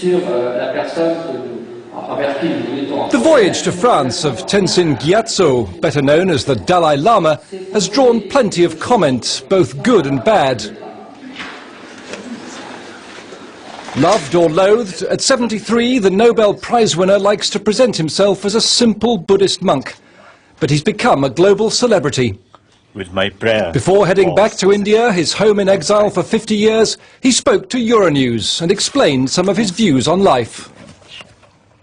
The voyage to France of Tenzin Gyatso, better known as the Dalai Lama, has drawn plenty of comment, both good and bad. Loved or loathed, at 73, the Nobel Prize winner likes to present himself as a simple Buddhist monk. But he's become a global celebrity. With my prayer. Before heading back to India, his home in exile for 50 years, he spoke to Euronews and explained some of his views on life.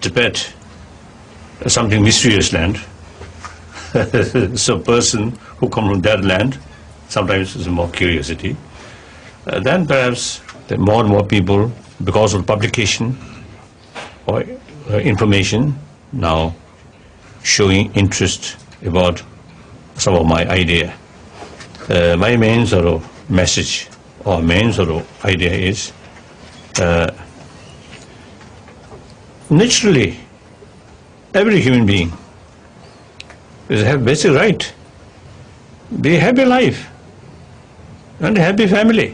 Tibet is something mysterious land. So a person who comes from that land, sometimes there's more curiosity. Then perhaps more and more people, because of publication or information, now showing interest about some of my idea. My main sort of message or main sort of idea is naturally every human being has basic right, be a happy life and a happy family.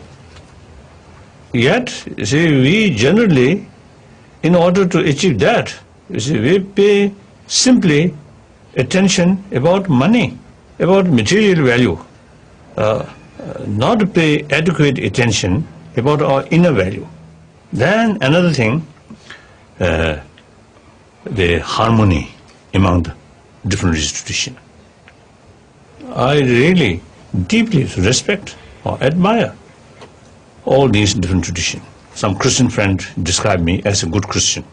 Yet, you see, we generally, in order to achieve that, you see, we pay simply attention about money, about material value, not pay adequate attention about our inner value. Then another thing, the harmony among the different institutions. I really deeply respect or admire all these different traditions. Some Christian friend described me as a good Christian.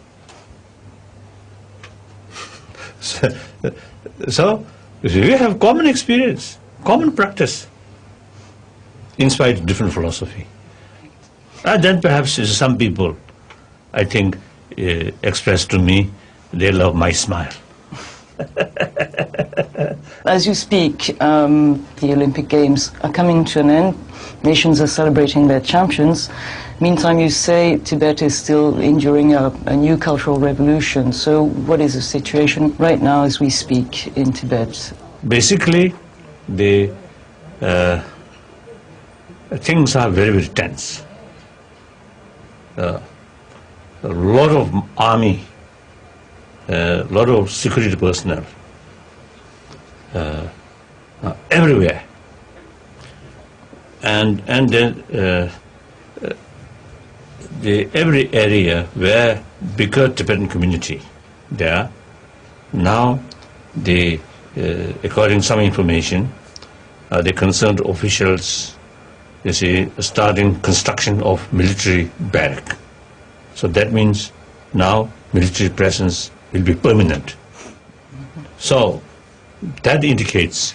So we have common experience, common practice, in spite of different philosophy. And then perhaps some people, I think, express to me they love my smile. As you speak, the Olympic Games are coming to an end. Nations are celebrating their champions. Meantime, you say Tibet is still enduring a new cultural revolution. So what is the situation right now as we speak in Tibet? Basically, the things are very, very tense. A lot of army, a lot of security personnel everywhere. And then every area where bigger Tibetan community there, now according to some information, the concerned officials, you see, starting construction of military barrack. So that means now military presence will be permanent. So that indicates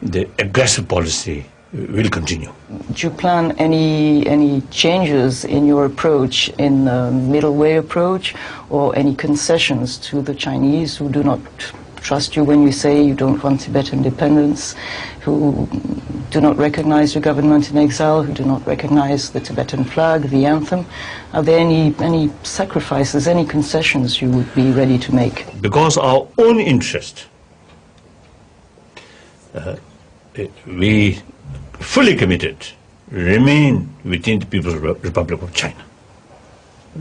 the aggressive policy will continue. Do you plan any changes in your approach, in the middle way approach, or any concessions to the Chinese who do not trust you when you say you don't want Tibetan independence, who do not recognize your government in exile, who do not recognize the Tibetan flag, the anthem? Are there any sacrifices, any concessions you would be ready to make? Because our own interest, we fully committed remain within the People's Republic of China,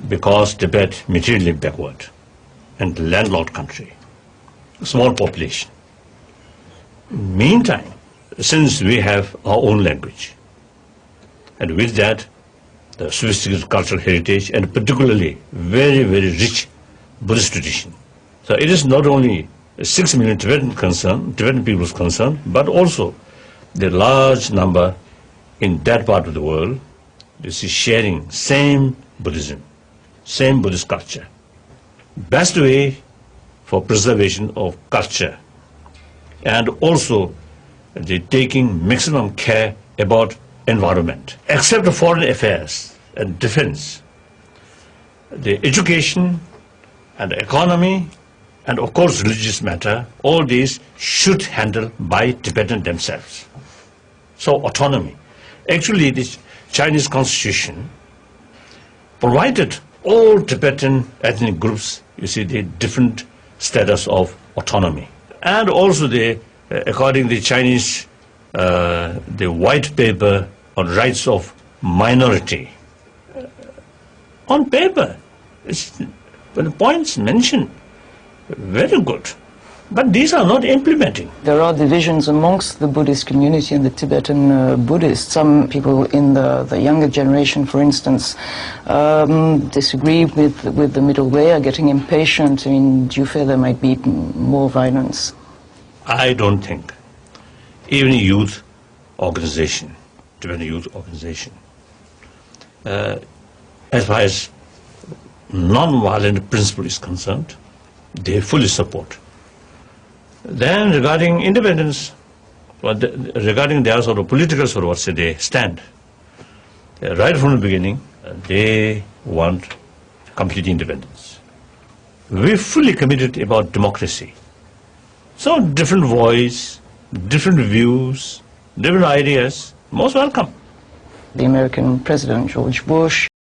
because Tibet materially backward and landlocked country, small population. Meantime, since we have our own language, and with that the sophisticated cultural heritage, and particularly very, very rich Buddhist tradition. So it is not only 6 million Tibetan people's concern, but also the large number in that part of the world, this is sharing same Buddhism, same Buddhist culture. Best way for preservation of culture, and also the taking maximum care about environment. Except the foreign affairs and defense, the education and the economy, and of course religious matter, all these should handle by Tibetans themselves. So autonomy. Actually, this Chinese constitution provided all Tibetan ethnic groups, you see, the different status of autonomy. And also according to the Chinese, the white paper on rights of minority. On paper, The points mentioned, very good. But these are not implementing. There are divisions amongst the Buddhist community and the Tibetan Buddhists. Some people in the younger generation, for instance, disagree with the middle way, are getting impatient. I mean, do you fear there might be more violence? I don't think. Even a youth organization, Tibetan youth organization, as far as non-violent principle is concerned, they fully support. Then regarding independence, regarding their sort of political sort of they stand, right from the beginning, they want complete independence. We're fully committed about democracy. So different voice, different views, different ideas, most welcome. The American President George Bush